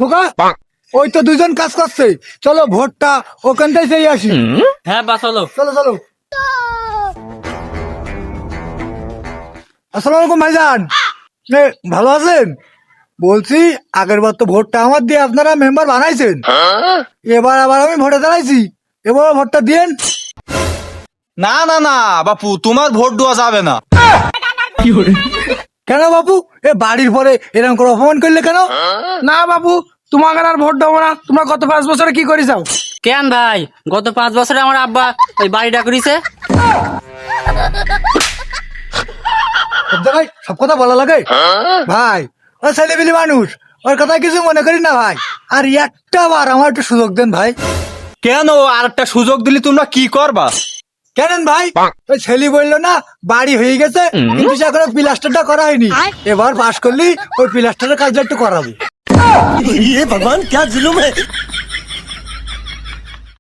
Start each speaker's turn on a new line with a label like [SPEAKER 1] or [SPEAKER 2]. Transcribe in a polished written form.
[SPEAKER 1] খোকা ওই তো দুজন কাজ করছে, চলো ভোটটা ওখানটাই সেই আসি।
[SPEAKER 2] হ্যাঁ বা চলো।
[SPEAKER 1] চলো চলো। আসসালামু আলাইকুম ভাইজান, ভালো আছেন? বলছি আগের বার তো ভোটটা আমার দিয়ে আপনারা মেম্বার বানাইছেন, এবার আবার আমি ভোটে দাঁড়াইছি, এবার ভোটটা দিয়েন।
[SPEAKER 3] না না না বাপু, তোমার ভোট দেওয়া যাবে না।
[SPEAKER 1] কেন বাপু, এ বাড়ির পরে এরকম করে অপমান করলে কেন?
[SPEAKER 4] না বাবু, তোমাকে আর ভোট দেবো না। তোমরা গত 5 বছরে কি করে যাও?
[SPEAKER 2] কেন ভাই, গত 5 বছরে আমার আব্বা ওই বাড়িটা করেছে।
[SPEAKER 1] সব জায়গায় সব কথা বলা লাগে ভাই, ও ছেলেপিলি মানুষ, ওর কথা কিছু মনে করি না ভাই। আর একটা বার আমার একটু সুযোগ দেন ভাই।
[SPEAKER 3] কেন, আর একটা সুযোগ দিলে তোমরা কি করবা?
[SPEAKER 1] কেন ভাই, ওই ছেলে বললো না বাড়ি হয়ে গেছে, কিন্তু সে এখনো প্লাস্টারটা করা হয়নি, এবার পাস করলি ওই প্লাস্টারের কাজটা একটু করাবো।
[SPEAKER 5] ये भगवान क्या जुलुम है।